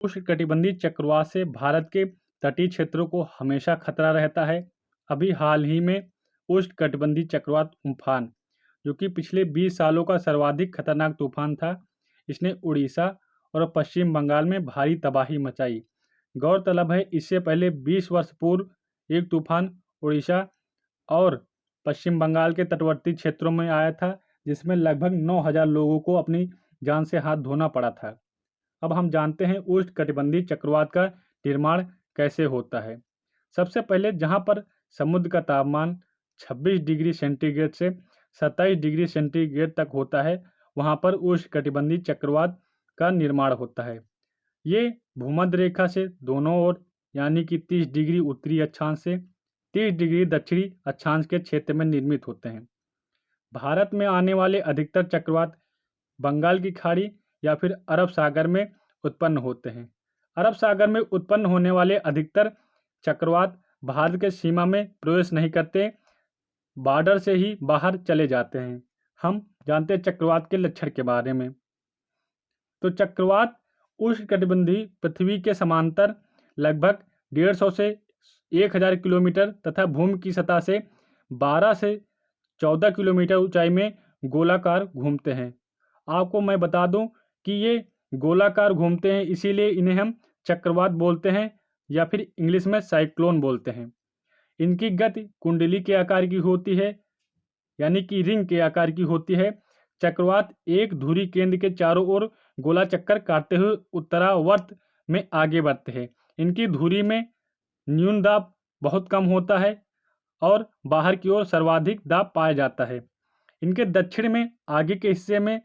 उष्णकटिबंधीय चक्रवात से भारत के तटीय क्षेत्रों को हमेशा खतरा रहता है। अभी हाल ही में उष्णकटिबंधीय चक्रवात उम्फान, जो कि पिछले 20 सालों का सर्वाधिक खतरनाक तूफान था, इसने उड़ीसा और पश्चिम बंगाल में भारी तबाही मचाई। गौरतलब है, इससे पहले 20 वर्ष पूर्व एक तूफान उड़ीसा और पश्चिम बंगाल के तटवर्ती क्षेत्रों में आया था, जिसमें लगभग 9,000 लोगों को अपनी जान से हाथ धोना पड़ा था। अब हम जानते हैं उष्णकटिबंधीय चक्रवात का निर्माण कैसे होता है। सबसे पहले जहां पर समुद्र का तापमान 26 डिग्री सेंटीग्रेड से 27 डिग्री सेंटीग्रेड तक होता है, वहां पर उष्णकटिबंधीय चक्रवात का निर्माण होता है। ये भूमध्य रेखा से दोनों ओर यानी कि 30 डिग्री उत्तरी अक्षांश से 30 डिग्री दक्षिणी अक्षांश के क्षेत्र में निर्मित होते हैं। भारत में आने वाले अधिकतर चक्रवात बंगाल की खाड़ी या फिर अरब सागर में उत्पन्न होते हैं। अरब सागर में उत्पन्न होने वाले अधिकतर चक्रवात भारत के सीमा में प्रवेश नहीं करते, बॉर्डर से ही बाहर चले जाते हैं। हम जानते हैं चक्रवात के लक्षण के बारे में। तो चक्रवात उष्णकटिबंधीय पृथ्वी के समांतर लगभग 150 से 1000 किलोमीटर तथा भूमि की सतह से 12 से 14 किलोमीटर ऊंचाई में गोलाकार घूमते हैं। आपको मैं बता दूं कि ये गोलाकार घूमते हैं, इसीलिए इन्हें हम चक्रवात बोलते हैं या फिर इंग्लिश में साइक्लोन बोलते हैं। इनकी गति कुंडली के आकार की होती है, यानी कि रिंग के आकार की होती है। चक्रवात एक धुरी केंद्र के चारों ओर गोला चक्कर काटते हुए उत्तरावर्त में आगे बढ़ते हैं। इनकी धुरी में न्यून दाब बहुत कम होता है और बाहर की ओर सर्वाधिक दाब पाया जाता है। इनके दक्षिण में आगे के हिस्से में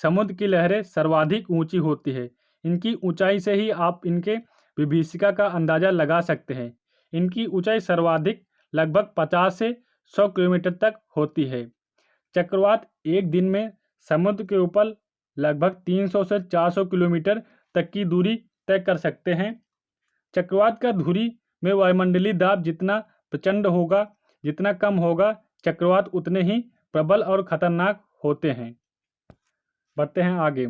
समुद्र की लहरें सर्वाधिक ऊंची होती है। इनकी ऊंचाई से ही आप इनके विभीषिका का अंदाजा लगा सकते हैं। इनकी ऊंचाई सर्वाधिक लगभग 50 से 100 किलोमीटर तक होती है। चक्रवात एक दिन में समुद्र के ऊपर लगभग 300 से 400 किलोमीटर तक की दूरी तय कर सकते हैं। चक्रवात का धुरी में वायुमंडलीय दाब जितना प्रचंड होगा, जितना कम होगा, चक्रवात उतने ही प्रबल और खतरनाक होते हैं। बढ़ते हैं आगे।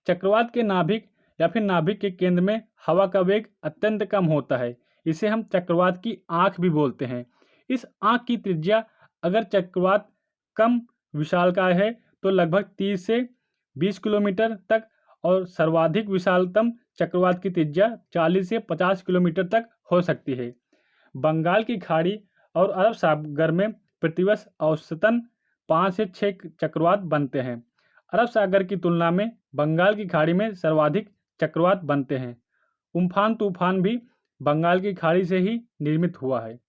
चक्रवात के नाभिक या फिर नाभिक के केंद्र में हवा का वेग अत्यंत कम होता है। इसे हम चक्रवात की आंख भी बोलते हैं। इस आंख की त्रिज्या अगर चक्रवात कम विशालकाय है तो लगभग 30 से 20 किलोमीटर तक और सर्वाधिक विशालतम चक्रवात की त्रिज्या 40 से 50 किलोमीटर तक हो सकती है। बंगाल की खाड़ी और अरब सागर में प्रतिवर्ष औसतन 5 से 6 चक्रवात बनते हैं। अरब सागर की तुलना में बंगाल की खाड़ी में सर्वाधिक चक्रवात बनते हैं। उम्फान तूफान भी बंगाल की खाड़ी से ही निर्मित हुआ है।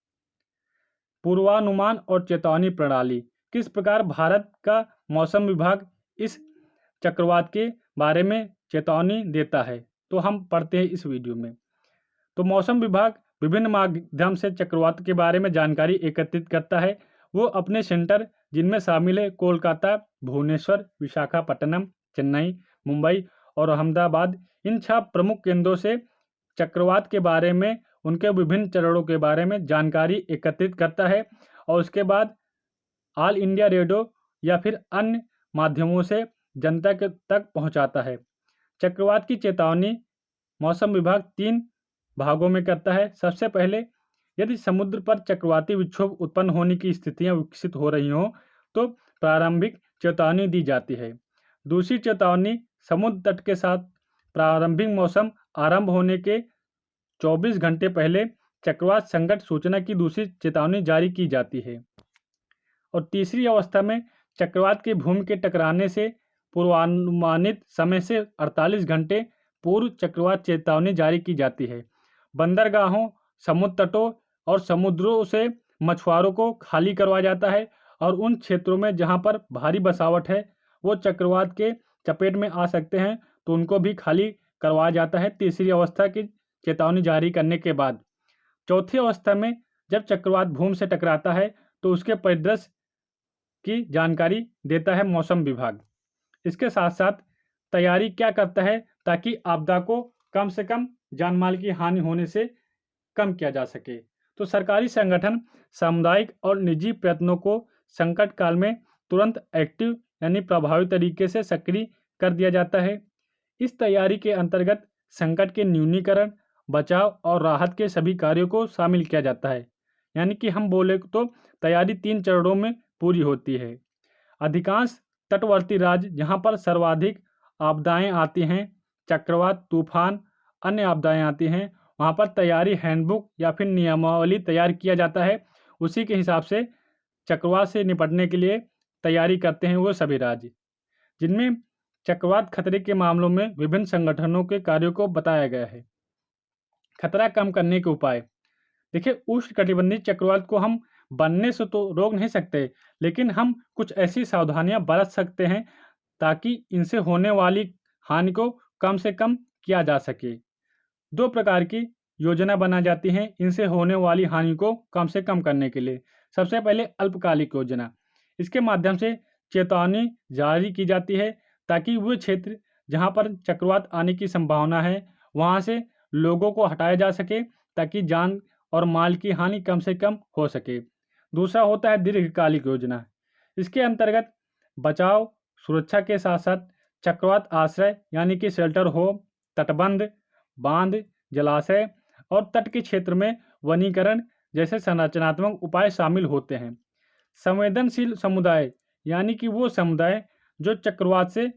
पूर्वानुमान और चेतावनी प्रणाली। किस प्रकार भारत का मौसम विभाग इस चक्रवात के बारे में चेतावनी देता है, तो हम पढ़ते हैं इस वीडियो में। तो मौसम विभाग विभिन्न माध्यम से चक्रवात के बारे में जानकारी एकत्रित करता है। वो अपने सेंटर, जिनमें शामिल है कोलकाता, भुवनेश्वर, विशाखापट्टनम, चेन्नई, मुंबई और अहमदाबाद, इन 6 प्रमुख केंद्रों से चक्रवात के बारे में, उनके विभिन्न चरणों के बारे में जानकारी एकत्रित करता है और उसके बाद ऑल इंडिया रेडियो या फिर अन्य माध्यमों से जनता के तक पहुंचाता है। चक्रवात की चेतावनी मौसम विभाग 3 भागों में करता है। सबसे पहले, यदि समुद्र पर चक्रवाती विक्षोभ उत्पन्न होने की स्थितियां विकसित हो रही हों तो प्रारंभिक चेतावनी दी जाती है। दूसरी चेतावनी, समुद्र तट के साथ प्रारंभिक मौसम आरंभ होने के 24 घंटे पहले चक्रवात संकट सूचना की दूसरी चेतावनी जारी की जाती है। और तीसरी अवस्था में चक्रवात के भूमि के टकराने से पूर्वानुमानित समय से 48 घंटे पूर्व चक्रवात चेतावनी जारी की जाती है। बंदरगाहों, समुद्र तटों और समुद्रों से मछुआरों को खाली करवाया जाता है और उन क्षेत्रों में जहां पर भारी बसावट है, वो चक्रवात के चपेट में आ सकते हैं, तो उनको भी खाली करवाया जाता है तीसरी अवस्था की चेतावनी जारी करने के बाद। चौथी अवस्था में जब चक्रवात भूमि से टकराता है तो उसके परिदृश्य की जानकारी देता है मौसम विभाग। इसके साथ साथ तैयारी क्या करता है ताकि आपदा को कम से कम जानमाल की हानि होने से कम किया जा सके। तो सरकारी संगठन, सामुदायिक और निजी प्रयत्नों को संकट काल में तुरंत एक्टिव यानी प्रभावी तरीके से सक्रिय कर दिया जाता है। इस तैयारी के अंतर्गत संकट के न्यूनीकरण, बचाव और राहत के सभी कार्यों को शामिल किया जाता है। यानी कि हम बोले तो तैयारी 3 चरणों में पूरी होती है। अधिकांश तटवर्ती राज्य जहाँ पर सर्वाधिक आपदाएं आती हैं, चक्रवात, तूफान, अन्य आपदाएं आती हैं, वहाँ पर तैयारी हैंडबुक या फिर नियमावली तैयार किया जाता है। उसी के हिसाब से चक्रवात से निपटने के लिए तैयारी करते हैं वो सभी राज्य, जिनमें चक्रवात खतरे के मामलों में विभिन्न संगठनों के कार्यों को बताया गया है। खतरा कम करने के उपाय। देखिए, उष्णकटिबंधीय चक्रवात को हम बनने से तो रोक नहीं सकते, लेकिन हम कुछ ऐसी सावधानियां बरत सकते हैं ताकि इनसे होने वाली हानि को कम से कम किया जा सके। 2 प्रकार की योजना बनाई जाती हैं इनसे होने वाली हानि को कम से कम करने के लिए। सबसे पहले अल्पकालिक योजना। इसके माध्यम से चेतावनी जारी की जाती है ताकि वो क्षेत्र जहां पर चक्रवात आने की संभावना है वहां से लोगों को हटाया जा सके ताकि जान और माल की हानि कम से कम हो सके। दूसरा होता है दीर्घकालिक योजना। इसके अंतर्गत बचाव सुरक्षा के साथ साथ चक्रवात आश्रय यानी कि शेल्टर होम, तटबंध, बांध, जलाशय और तट के क्षेत्र में वनीकरण जैसे संरचनात्मक उपाय शामिल होते हैं। संवेदनशील समुदाय यानी कि वो समुदाय जो चक्रवात से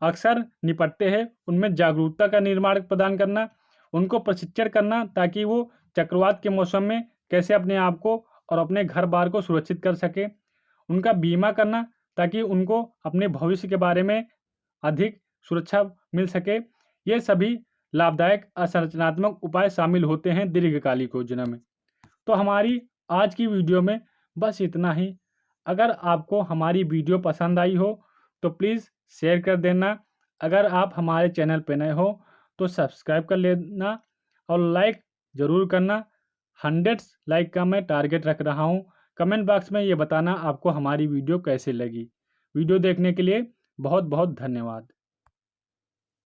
अक्सर निपटते हैं, उनमें जागरूकता का निर्माण प्रदान करना, उनको प्रशिक्षण करना ताकि वो चक्रवात के मौसम में कैसे अपने आप को और अपने घर बार को सुरक्षित कर सके, उनका बीमा करना ताकि उनको अपने भविष्य के बारे में अधिक सुरक्षा मिल सके। ये सभी लाभदायक असंरचनात्मक उपाय शामिल होते हैं दीर्घकालिक योजना में। तो हमारी आज की वीडियो में बस इतना ही। अगर आपको हमारी वीडियो पसंद आई हो तो प्लीज़ शेयर कर देना। अगर आप हमारे चैनल पर नए हो तो सब्सक्राइब कर लेना और लाइक ज़रूर करना। 100 लाइक का मैं टारगेट रख रहा हूँ। कमेंट बॉक्स में ये बताना आपको हमारी वीडियो कैसे लगी। वीडियो देखने के लिए बहुत बहुत धन्यवाद।